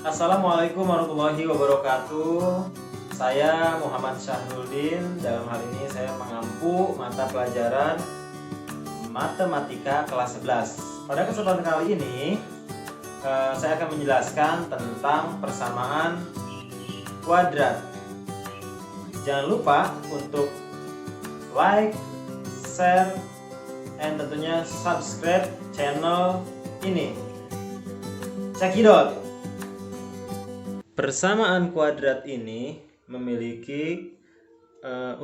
Assalamualaikum warahmatullahi wabarakatuh. Saya Muhammad Syahruddin. Dalam hal ini saya mengampu mata pelajaran Matematika kelas 11. Pada kesempatan kali ini saya akan menjelaskan tentang persamaan kuadrat. Jangan lupa untuk like, share, dan tentunya subscribe channel ini. Cekidot. Persamaan kuadrat ini memiliki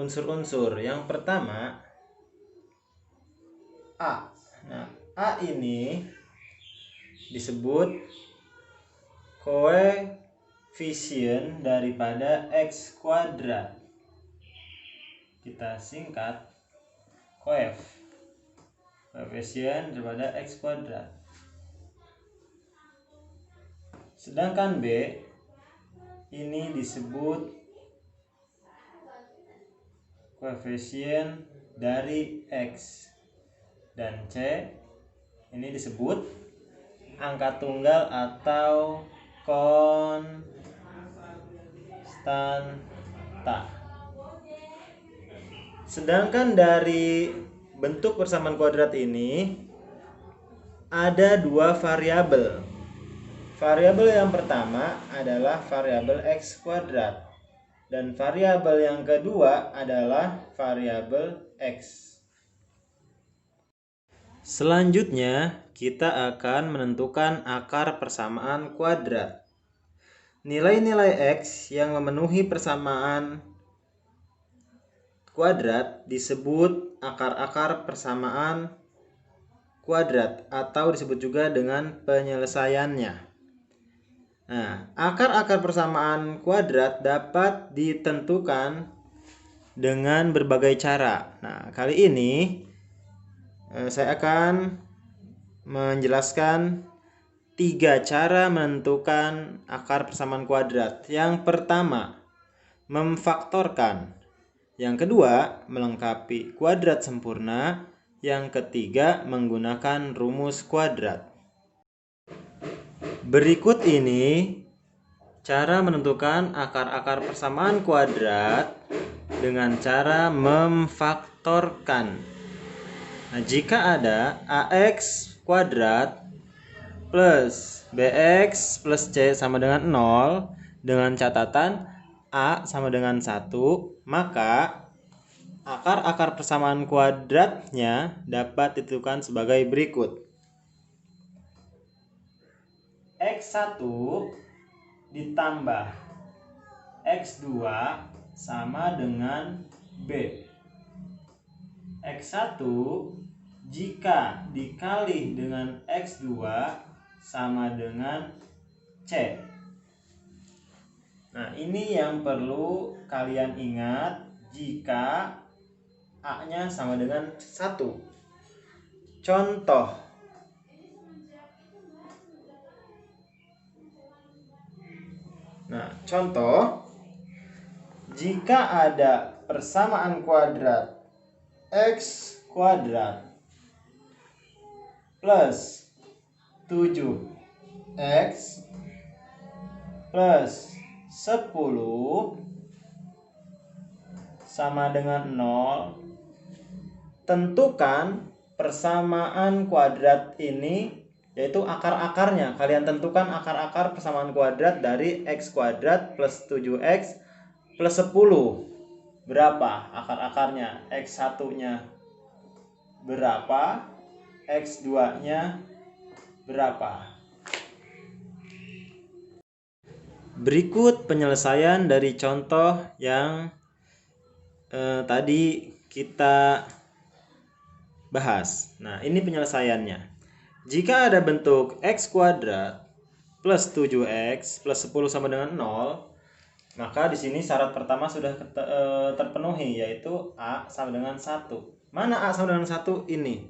unsur-unsur. Yang pertama A. Nah, A ini disebut koefisien daripada X kuadrat. Kita singkat koefisien daripada X kuadrat. Sedangkan B ini disebut koefisien dari X, dan C ini disebut angka tunggal atau konstanta. Sedangkan dari bentuk persamaan kuadrat ini ada dua variabel. Variabel yang pertama adalah variabel X kuadrat, dan variabel yang kedua adalah variabel X. Selanjutnya, kita akan menentukan akar persamaan kuadrat. Nilai-nilai X yang memenuhi persamaan kuadrat disebut akar-akar persamaan kuadrat atau disebut juga dengan penyelesaiannya. Nah, akar-akar persamaan kuadrat dapat ditentukan dengan berbagai cara. Nah, kali ini saya akan menjelaskan 3 cara menentukan akar persamaan kuadrat. Yang pertama, memfaktorkan. Yang kedua, melengkapi kuadrat sempurna. Yang ketiga, menggunakan rumus kuadrat. Berikut ini cara menentukan akar-akar persamaan kuadrat dengan cara memfaktorkan. Nah, jika ada AX kuadrat plus BX plus C sama dengan 0 dengan catatan A sama dengan 1, maka akar-akar persamaan kuadratnya dapat ditentukan sebagai berikut. X1 ditambah X2 sama dengan B. X1 jika dikali dengan X2 sama dengan C. Nah, ini yang perlu kalian ingat jika A-nya sama dengan 1. Contoh. Nah, contoh, jika ada persamaan kuadrat X kuadrat plus 7X plus 10 sama dengan 0, tentukan persamaan kuadrat ini, yaitu akar-akarnya. Kalian tentukan akar-akar persamaan kuadrat dari X kuadrat plus 7X plus 10. Berapa akar-akarnya? X1-nya berapa? X2-nya berapa? Berikut penyelesaian dari contoh yang tadi kita bahas. Nah, ini penyelesaiannya. Jika ada bentuk X kuadrat plus 7X plus 10 sama dengan 0, maka di sini syarat pertama sudah terpenuhi, yaitu A sama dengan 1. Mana A sama dengan 1? Ini.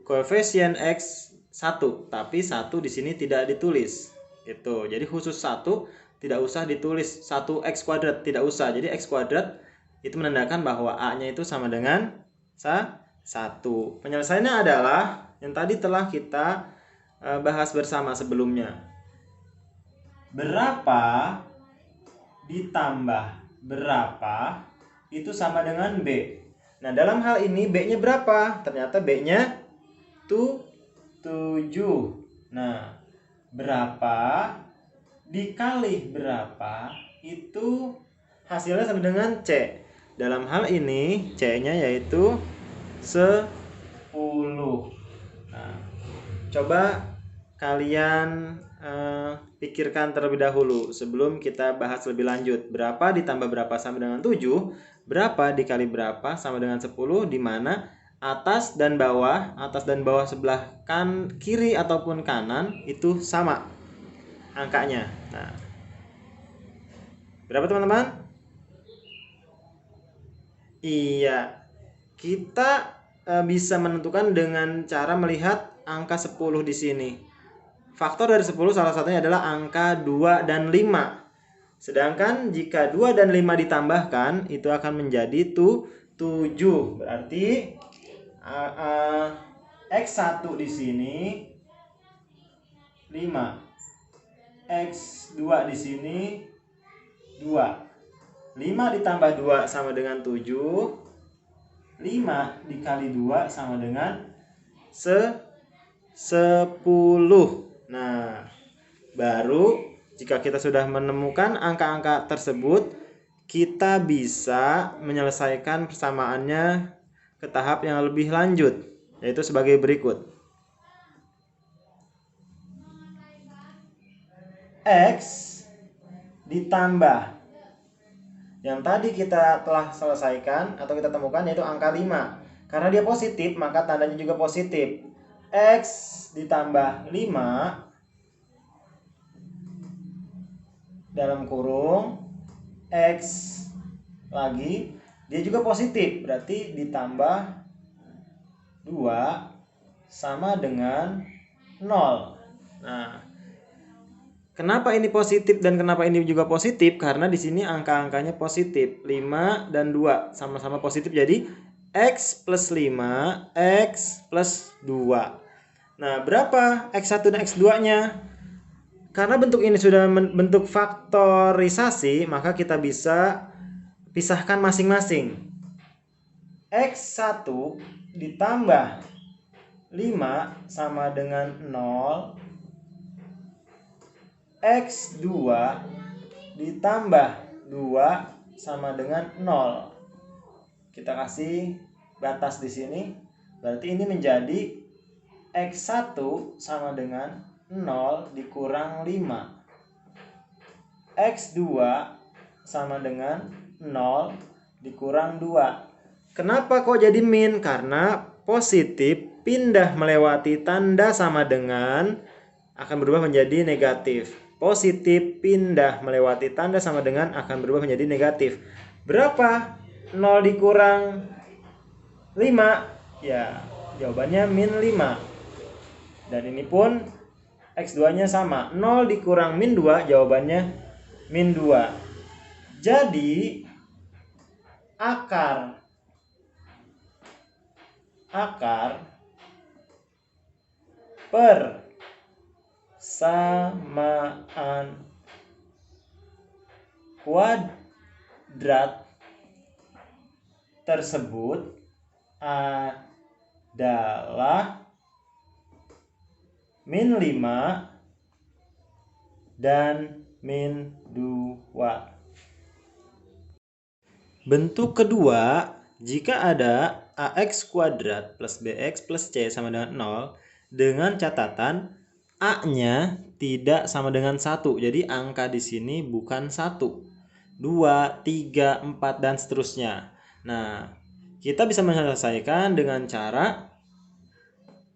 Koefisien X 1, tapi 1 di sini tidak ditulis. Itu. Jadi khusus 1 tidak usah ditulis 1X kuadrat, tidak usah. Jadi X kuadrat itu menandakan bahwa A-nya itu sama dengan 1. Penyelesaiannya adalah yang tadi telah kita bahas bersama sebelumnya. berapa ditambah berapa itu sama dengan B. Nah, dalam hal ini B-nya berapa? Ternyata B-nya 7. Nah, berapa dikali berapa itu hasilnya sama dengan C. Dalam hal ini C-nya yaitu 10. Nah, coba kalian pikirkan terlebih dahulu sebelum kita bahas lebih lanjut. Berapa ditambah berapa sama dengan 7, berapa dikali berapa sama dengan 10, di mana atas dan bawah sebelah kiri ataupun kanan itu sama angkanya. Nah, berapa teman-teman? Iya, kita bisa menentukan dengan cara melihat angka 10 di sini. Faktor dari 10 salah satunya adalah angka 2 dan 5. Sedangkan jika 2 dan 5 ditambahkan itu akan menjadi 7. Berarti X1 di sini 5. X2 di sini 2. 5 ditambah 2 sama dengan 7. 5 dikali 2 sama dengan 10. Nah, baru jika kita sudah menemukan angka-angka tersebut, kita bisa menyelesaikan persamaannya ke tahap yang lebih lanjut, yaitu sebagai berikut. X ditambah yang tadi kita telah selesaikan atau kita temukan yaitu angka 5. Karena dia positif, maka tandanya juga positif. X ditambah 5 dalam kurung X lagi, dia juga positif, berarti ditambah 2 sama dengan 0. Nah, kenapa ini positif dan kenapa ini juga positif? Karena di sini angka-angkanya positif. 5 dan 2 sama-sama positif. Jadi X plus 5, X plus 2. Nah, berapa X1 dan X2-nya? Karena bentuk ini sudah bentuk faktorisasi, maka kita bisa pisahkan masing-masing. X1 ditambah 5 sama dengan 0. X2 ditambah 2 sama dengan 0. Kita kasih batas di sini. Berarti ini menjadi X1 sama dengan 0 dikurang 5. X2 sama dengan 0 dikurang 2. Kenapa kok jadi min? Karena positif pindah melewati tanda sama dengan akan berubah menjadi negatif. Positif pindah melewati tanda sama dengan akan berubah menjadi negatif. Berapa 0 dikurang 5? Ya, jawabannya min 5. Dan ini pun X2-nya sama. 0 dikurang min 2, jawabannya min 2. Jadi akar persamaan kuadrat tersebut adalah min 5 dan min 2. Bentuk kedua, jika ada AX kuadrat plus BX plus C sama dengan 0, dengan catatan A-nya tidak sama dengan 1. Jadi angka di sini bukan 1, 2, 3, 4, dan seterusnya. Nah, kita bisa menyelesaikan dengan cara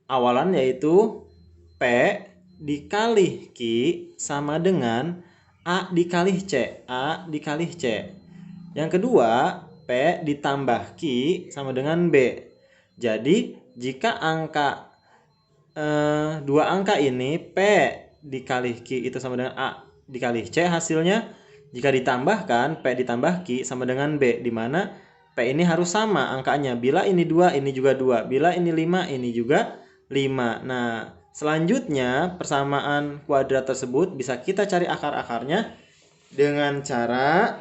awalan yaitu P dikali Q sama dengan A dikali C. A dikali C. Yang kedua, P ditambah Q sama dengan B. Jadi, jika angka dua angka ini P dikali Q itu sama dengan A dikali C, hasilnya jika ditambahkan P ditambah Q sama dengan B, di mana P ini harus sama angkanya. Bila ini 2, ini juga 2. Bila ini 5, ini juga 5. Nah, Selanjutnya, persamaan kuadrat tersebut bisa kita cari akar-akarnya dengan cara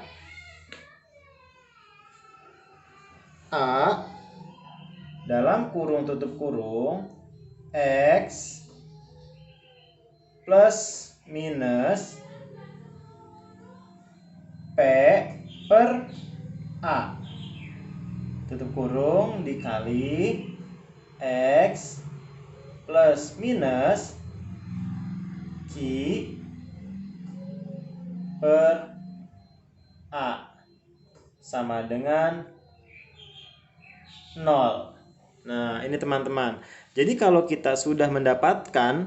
A dalam kurung tutup kurung X plus minus P per A tutup kurung dikali X plus minus Q per A sama dengan 0. Nah, ini teman-teman. Jadi kalau kita sudah mendapatkan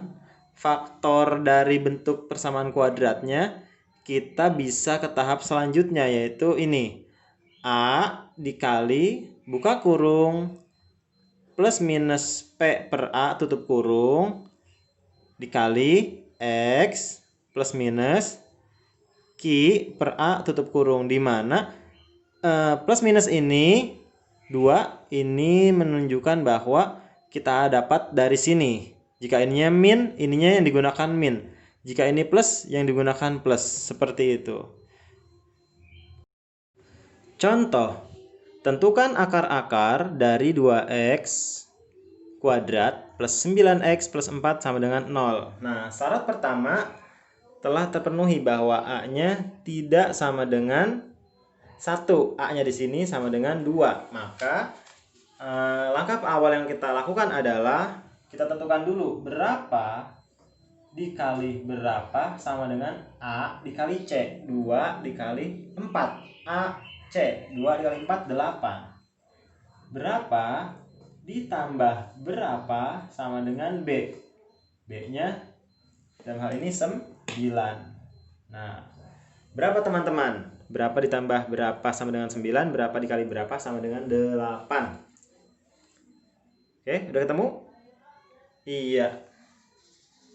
faktor dari bentuk persamaan kuadratnya, kita bisa ke tahap selanjutnya, yaitu ini. A dikali buka kurung plus minus P per A tutup kurung dikali X plus minus Q per A tutup kurung, di mana plus minus ini 2 ini menunjukkan bahwa kita dapat dari sini. Jika ininya min, ininya yang digunakan min. Jika ini plus, yang digunakan plus. Seperti itu. Contoh, tentukan akar-akar dari 2x kuadrat plus 9x plus 4 sama dengan 0. Nah, syarat pertama telah terpenuhi bahwa A-nya tidak sama dengan 1. A-nya di sini sama dengan 2. Maka langkah awal yang kita lakukan adalah kita tentukan dulu berapa dikali berapa sama dengan A dikali C. 2 dikali 4. A, C. 2 dikali 4, 8. Berapa ditambah berapa sama dengan B. B-nya dalam hal ini 9. Nah, berapa teman-teman? Berapa ditambah berapa sama dengan 9? Berapa dikali berapa sama dengan 8? Oke, udah ketemu? Iya.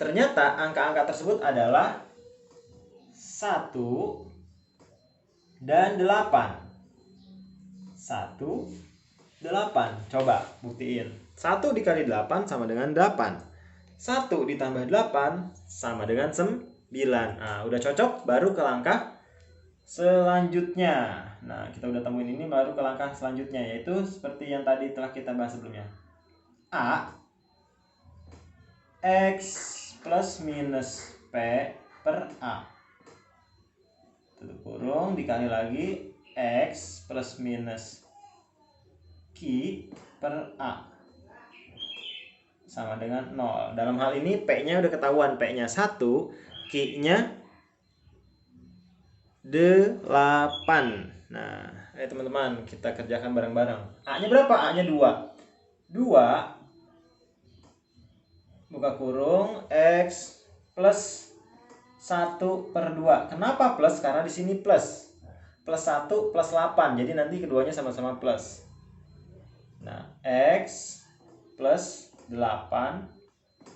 Ternyata angka-angka tersebut adalah 1 dan 8. 1, 8. Coba buktiin. 1 dikali 8 sama dengan 8. 1 ditambah 8 sama dengan 9. Nah, udah cocok, baru ke langkah selanjutnya. Nah, kita udah temuin ini, baru ke langkah selanjutnya, yaitu seperti yang tadi telah kita bahas sebelumnya. A X plus minus P per A tutup kurung dikali lagi X plus minus Q per A sama dengan 0. Dalam hal ini P-nya udah ketahuan, P-nya 1, Q-nya 8. Nah, teman-teman, kita kerjakan bareng-bareng. A-nya berapa? A-nya 2. 2 buka kurung X plus 1 per 2. Kenapa plus? Karena di sini plus. Plus 1 plus 8. Jadi nanti keduanya sama-sama plus. Nah, X plus 8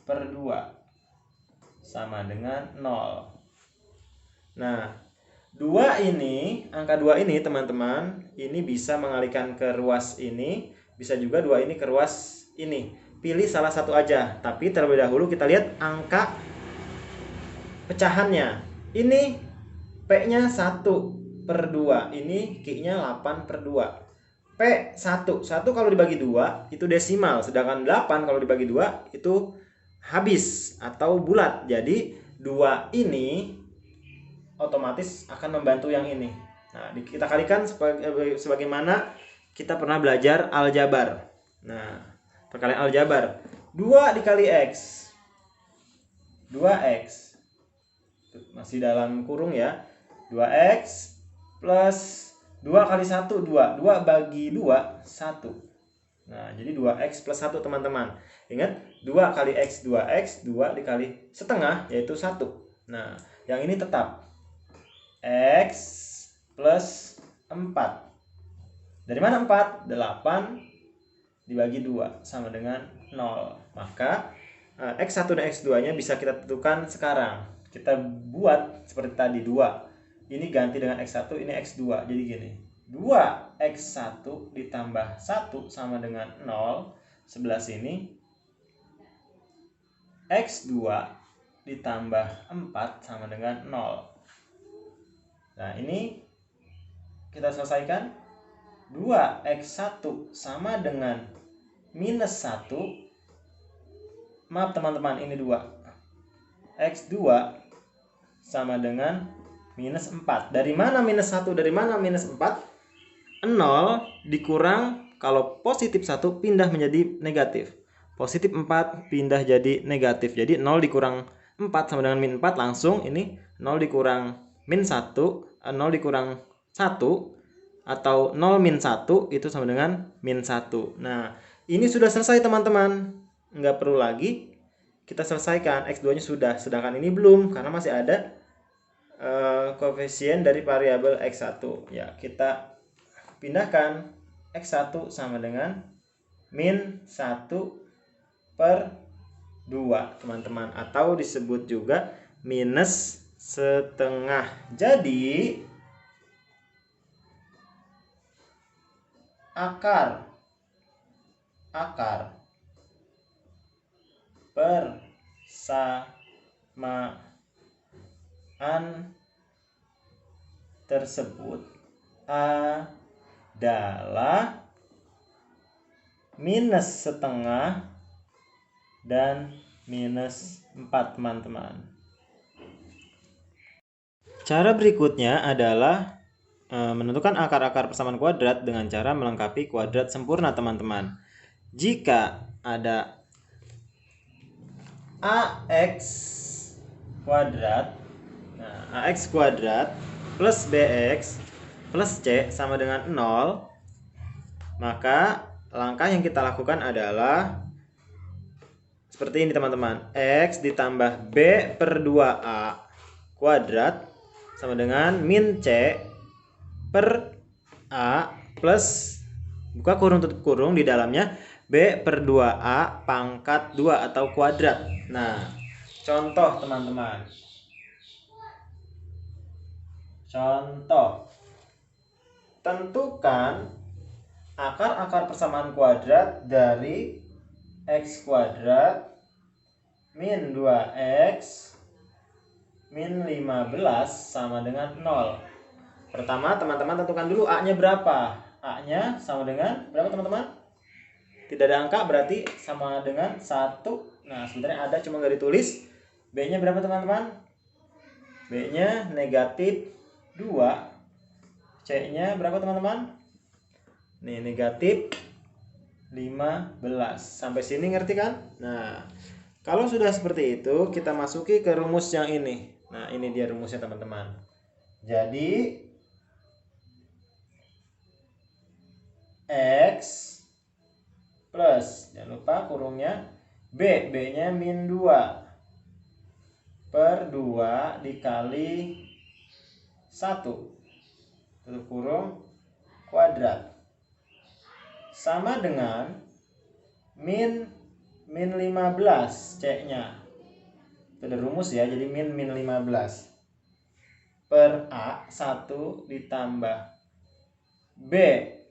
per 2 sama dengan 0. Nah, 2 ini, angka 2 ini teman-teman, ini bisa mengalihkan ke ruas ini. Bisa juga 2 ini ke ruas ini. Pilih salah satu aja, tapi terlebih dahulu kita lihat angka pecahannya. Ini P-nya 1 per 2, ini Q-nya 8 per 2. P1, 1 kalau dibagi 2 itu desimal, sedangkan 8 kalau dibagi 2 itu habis atau bulat. Jadi 2 ini otomatis akan membantu yang ini. Nah, kita kalikan sebagaimana kita pernah belajar aljabar. Nah, perkalian aljabar. 2 dikali X. 2X. Masih dalam kurung ya. 2X plus 2 kali 1, 2. 2 bagi 2, 1. Nah, jadi 2X plus 1 teman-teman. Ingat, 2 kali X, 2X. 2 dikali setengah, yaitu 1. Nah, yang ini tetap. X plus 4. Dari mana 4? 8 dibagi 2 sama dengan 0. Maka X1 dan X2 nya bisa kita tentukan sekarang. Kita buat seperti tadi 2. Ini ganti dengan X1, ini X2. Jadi gini. 2X1 ditambah 1 sama dengan 0. Sebelah sini X2 ditambah 4 sama dengan 0. Nah, ini kita selesaikan. 2x1 sama dengan minus 1. Maaf teman-teman, ini 2. X2 sama dengan minus 4. Dari mana minus 1? Dari mana minus 4? 0 dikurang, kalau positif 1 pindah menjadi negatif. Positif 4 pindah jadi negatif. Jadi 0 dikurang 4 sama dengan min 4, langsung ini 0 dikurang min 1, 0 dikurang 1, atau 0 min 1 itu sama dengan min 1. Nah, ini sudah selesai teman-teman. Nggak perlu lagi kita selesaikan. X2 nya sudah, sedangkan ini belum karena masih ada koefisien dari variabel X1. Ya, kita pindahkan. X1 sama dengan min 1 per 2 teman-teman, atau disebut juga minus setengah. Jadi akar persamaan tersebut adalah minus setengah dan minus 4 teman-teman. Cara berikutnya adalah menentukan akar-akar persamaan kuadrat dengan cara melengkapi kuadrat sempurna teman-teman. Jika ada AX kuadrat, nah, AX kuadrat plus BX plus C sama dengan 0, maka langkah yang kita lakukan adalah seperti ini teman-teman. X ditambah B per 2A kuadrat sama dengan min C per A plus buka kurung tutup kurung, di dalamnya B per 2A pangkat 2 atau kuadrat. Nah, contoh teman-teman. Contoh. Tentukan akar-akar persamaan kuadrat dari X kuadrat min 2X min 15 sama dengan 0. Pertama teman-teman tentukan dulu A-nya berapa. A-nya sama dengan berapa teman-teman? Tidak ada angka, berarti sama dengan 1. Nah, sebenarnya ada cuma nggak ditulis. B-nya berapa teman-teman? B-nya negatif 2. C-nya berapa teman-teman? Nih, negatif 15. Sampai sini ngerti kan? Nah, kalau sudah seperti itu, kita masuki ke rumus yang ini. Nah, ini dia rumusnya teman-teman. Jadi X plus, jangan lupa kurungnya B, B-nya min 2 per 2 dikali 1 tutup kurung kuadrat sama dengan min 15 C-nya. Itu ada rumus ya, jadi min 15 per A 1 ditambah B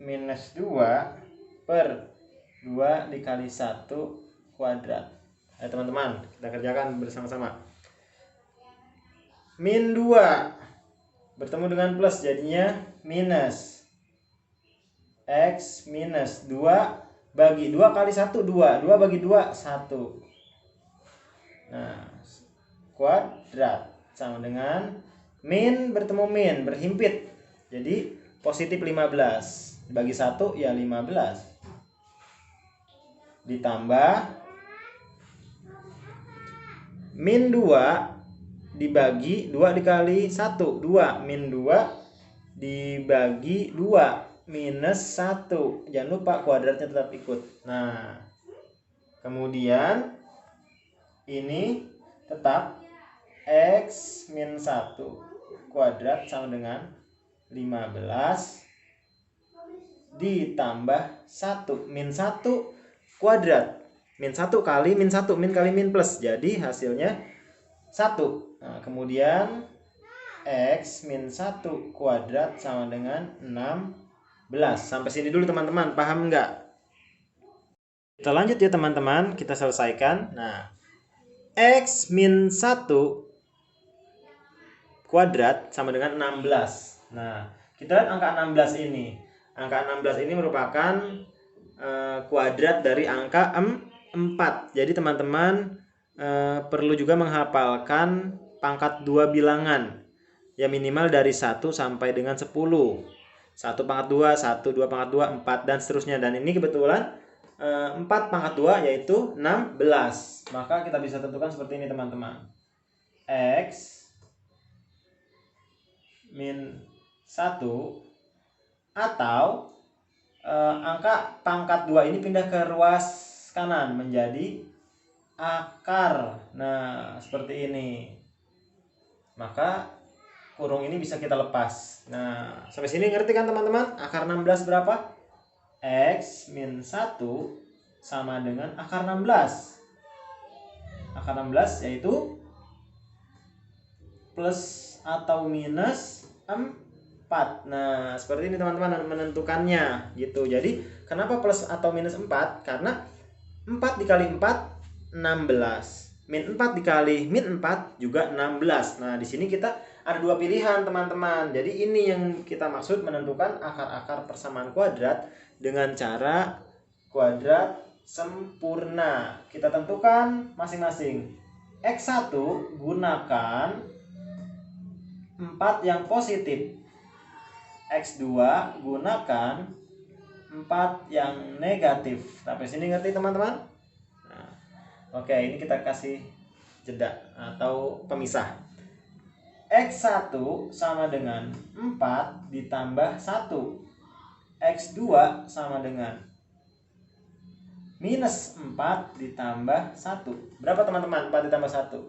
minus 2 per 2 dikali 1 kuadrat. Ayo teman-teman, kita kerjakan bersama-sama. Min 2 bertemu dengan plus, jadinya minus. X minus 2 bagi 2 kali 1, 2. 2 bagi 2, 1. Nah, kuadrat sama dengan min bertemu min, berhimpit. Jadi positif 15. Bagi 1 ya 15. Ditambah min 2 dibagi 2 dikali 1, 2. Min 2 dibagi 2, minus 1. Jangan lupa kuadratnya tetap ikut. Nah, kemudian ini tetap X min 1 kuadrat sama dengan 15 ditambah 1. Min 1 kuadrat. Min 1 kali min 1, min kali min plus. Jadi hasilnya 1. Nah, kemudian X min 1 kuadrat sama dengan 16. Sampai sini dulu teman-teman, paham nggak? Kita lanjut ya teman-teman, kita selesaikan. Nah, X min 1 kuadrat sama dengan 16. Nah, kita lihat angka 16 ini. Angka 16 ini merupakan kuadrat dari angka 4. Jadi teman-teman perlu juga menghafalkan pangkat 2 bilangan. Ya minimal dari 1 sampai dengan 10. 1 pangkat 2, 1, 2 pangkat 2, 4, dan seterusnya. Dan ini kebetulan 4 pangkat 2 yaitu 16. Maka kita bisa tentukan seperti ini teman-teman. X min 1 atau angka pangkat 2 ini pindah ke ruas kanan menjadi akar. Nah, seperti ini. Maka kurung ini bisa kita lepas. Nah, sampai sini ngerti kan teman-teman? Akar 16 berapa? X min 1 sama dengan akar 16. Akar 16 yaitu plus atau minus 4. Nah, seperti ini teman-teman menentukannya gitu. Jadi, kenapa plus atau minus 4? Karena 4 dikali 4 16. Min 4 dikali min 4 juga 16. Nah, di sini kita ada dua pilihan teman-teman. Jadi ini yang kita maksud menentukan akar-akar persamaan kuadrat dengan cara kuadrat sempurna. Kita tentukan masing-masing. X1 gunakan 4 yang positif. X2 gunakan 4 yang negatif. Sampai sini ngerti teman-teman? Nah, oke, ini kita kasih jeda atau pemisah. X1 sama dengan 4 ditambah 1. X2 sama dengan minus 4 ditambah 1. Berapa teman-teman? 4 ditambah 1.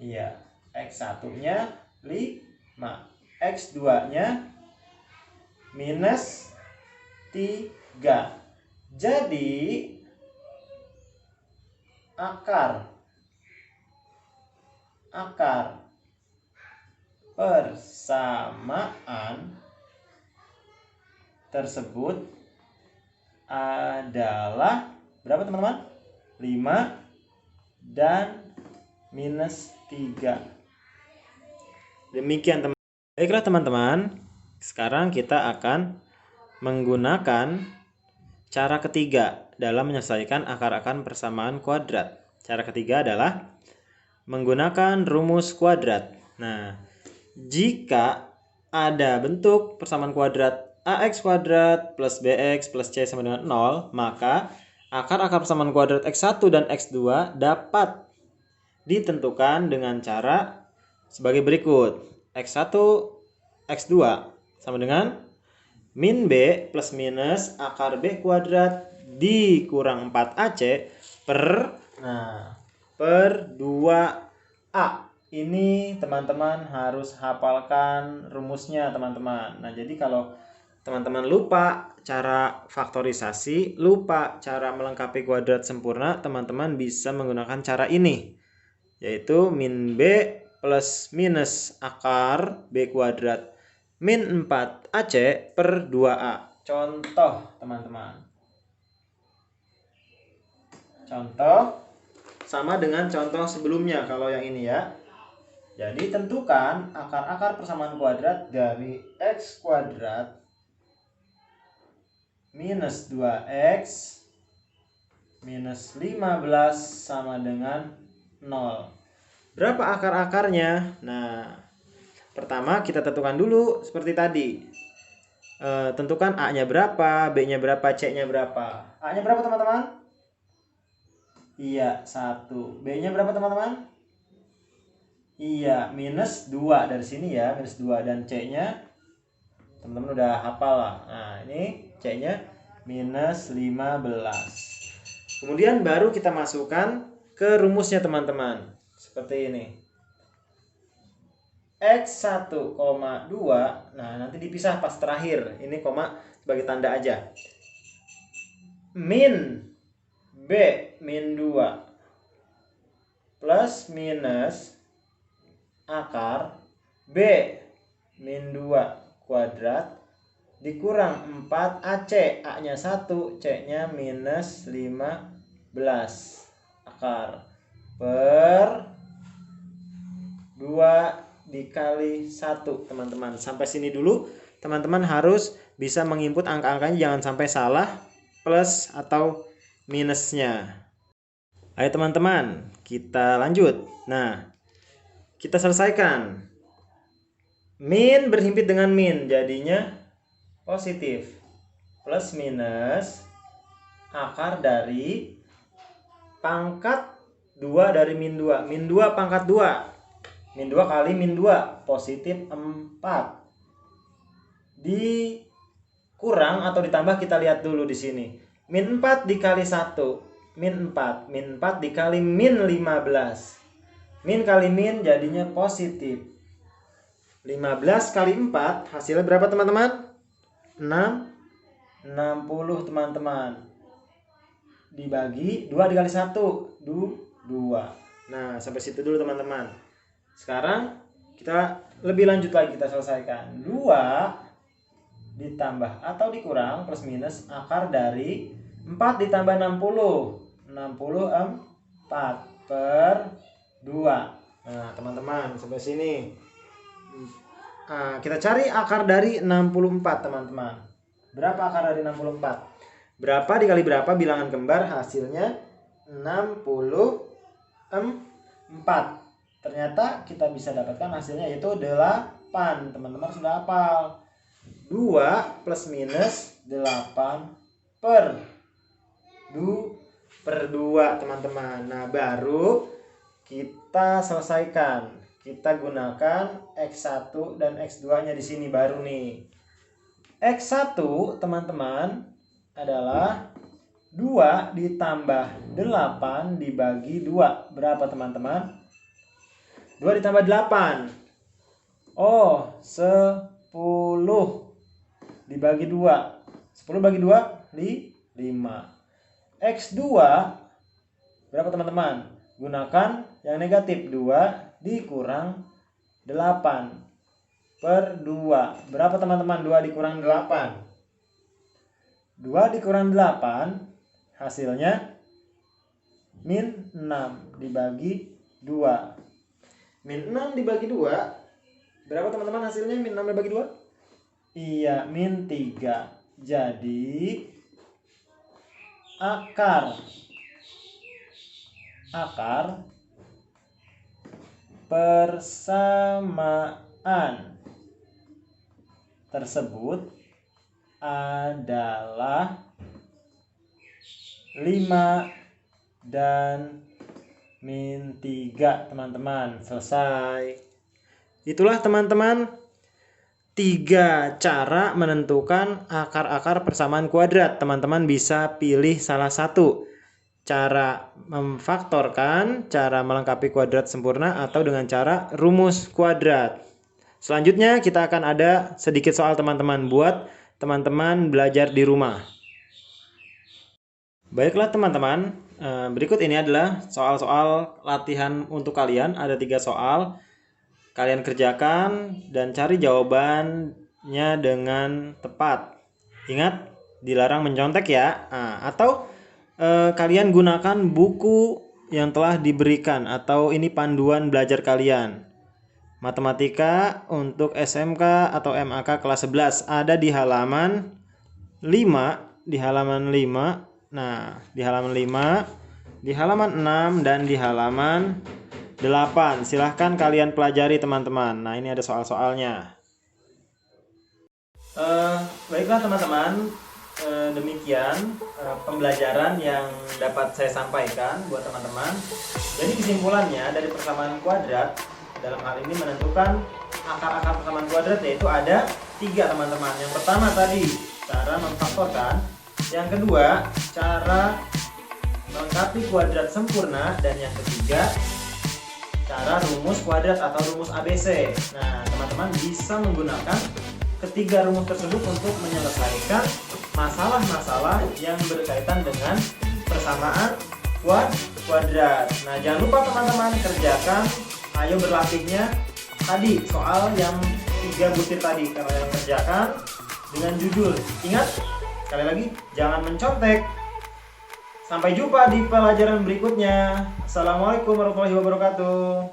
Iya, X1-nya 5. X2-nya minus 3. Jadi akar persamaan tersebut adalah berapa teman-teman? 5 dan minus 3. Demikian teman. Baiklah teman-teman, sekarang kita akan menggunakan cara ketiga dalam menyelesaikan akar-akar persamaan kuadrat. Cara ketiga adalah menggunakan rumus kuadrat. Nah, jika ada bentuk persamaan kuadrat ax kuadrat plus bx plus c sama dengan 0, maka akar-akar persamaan kuadrat x1 dan x2 dapat ditentukan dengan cara sebagai berikut. X1, X2 sama dengan min B plus minus akar B kuadrat dikurang 4AC per 2A. Ini teman-teman harus hafalkan rumusnya teman-teman. Nah, jadi kalau teman-teman lupa cara faktorisasi, lupa cara melengkapi kuadrat sempurna, teman-teman bisa menggunakan cara ini, yaitu min B plus minus akar B kuadrat min 4AC per 2A. Contoh teman-teman. Contoh sama dengan contoh sebelumnya kalau yang ini ya. Jadi tentukan akar-akar persamaan kuadrat dari X kuadrat minus 2X minus 15 sama dengan 0. Berapa akar-akarnya? Nah, pertama kita tentukan dulu seperti tadi. Tentukan A-nya berapa, B-nya berapa, C-nya berapa. A-nya berapa teman-teman? Iya, 1. B-nya berapa teman-teman? Iya, minus 2 dari sini ya, minus 2. Dan C-nya teman-teman udah hafal lah. Nah, ini C-nya minus 15. Kemudian baru kita masukkan ke rumusnya teman-teman. Seperti ini. X1, 2. Nah, nanti dipisah pas terakhir. Ini koma sebagai tanda aja. Min B min 2 plus minus akar B min 2 kuadrat dikurang 4AC. A-nya 1, C-nya minus 15 akar. per 2 dikali 1, teman-teman. Sampai sini dulu teman-teman harus bisa menginput angka-angkanya, jangan sampai salah plus atau minusnya. Ayo teman-teman, kita lanjut. Nah, kita selesaikan. Min berhimpit dengan min, jadinya positif. Plus minus akar dari pangkat 2 dari min 2. Min 2 pangkat 2. Min 2 kali min 2, positif 4. Dikurang atau ditambah, kita lihat dulu di sini. Min 4 dikali 1. Min 4. Min 4 dikali min 15. Min kali min jadinya positif. 15 kali 4 hasilnya berapa teman-teman? 60 teman-teman. Dibagi 2 dikali 1, 2. Nah, sampai situ dulu teman-teman. Sekarang kita lebih lanjut lagi, kita selesaikan. 2 ditambah atau dikurang plus minus akar dari 4 ditambah 60. 64 per 2. Nah, teman-teman, sampai sini. Nah, kita cari akar dari 64, teman-teman. Berapa akar dari 64? Berapa dikali berapa bilangan kembar, hasilnya 64. Ternyata kita bisa dapatkan hasilnya yaitu 8. Teman-teman sudah hafal. 2 plus minus 8 per 2, teman-teman. Nah, baru kita selesaikan. Kita gunakan X1 dan X2-nya di sini baru nih. X1, teman-teman, adalah 2 ditambah 8 dibagi 2. Berapa, teman-teman? 2 ditambah 8. Oh, 10 dibagi 2. 10 bagi 2, 5. X2 berapa, teman-teman? Gunakan yang negatif. 2 dikurang 8 per 2. Berapa, teman-teman? 2 dikurang 8. 2 dikurang 8 hasilnya min 6 dibagi 2. Min 6 dibagi 2 berapa, teman-teman? Hasilnya min 6 dibagi 2? Iya, min 3. Jadi akar persamaan tersebut adalah 5 dan min 3, teman-teman. Selesai. Itulah, teman-teman, 3 cara menentukan akar-akar persamaan kuadrat. Teman-teman bisa pilih salah satu. Cara memfaktorkan, cara melengkapi kuadrat sempurna, atau dengan cara rumus kuadrat. Selanjutnya kita akan ada sedikit soal, teman-teman, buat teman-teman belajar di rumah. Baiklah, teman-teman, berikut ini adalah soal-soal latihan untuk kalian. Ada 3 soal. Kalian kerjakan dan cari jawabannya dengan tepat. Ingat, dilarang mencontek ya. Atau kalian gunakan buku yang telah diberikan, atau ini panduan belajar kalian. Matematika untuk SMK atau MAK kelas 11 ada di halaman 5, di halaman 5. Nah, di halaman 5, di halaman 6 dan di halaman 8. Silahkan kalian pelajari, teman-teman. Nah, ini ada soal-soalnya. Baiklah, teman-teman, demikian pembelajaran yang dapat saya sampaikan buat teman-teman. Jadi kesimpulannya dari persamaan kuadrat, dalam hal ini menentukan akar-akar persamaan kuadrat, yaitu ada 3, teman-teman. Yang pertama tadi cara memfaktorkan, yang kedua cara melengkapi kuadrat sempurna, dan yang ketiga cara rumus kuadrat atau rumus ABC. Nah, teman-teman bisa menggunakan ketiga rumus tersebut untuk menyelesaikan masalah-masalah yang berkaitan dengan persamaan kuadrat. Nah, jangan lupa teman-teman kerjakan, ayo berlatihnya tadi soal yang 3 butir tadi. Kalian kerjakan dengan jujur. Ingat, sekali lagi, jangan mencontek. Sampai jumpa di pelajaran berikutnya. Assalamualaikum warahmatullahi wabarakatuh.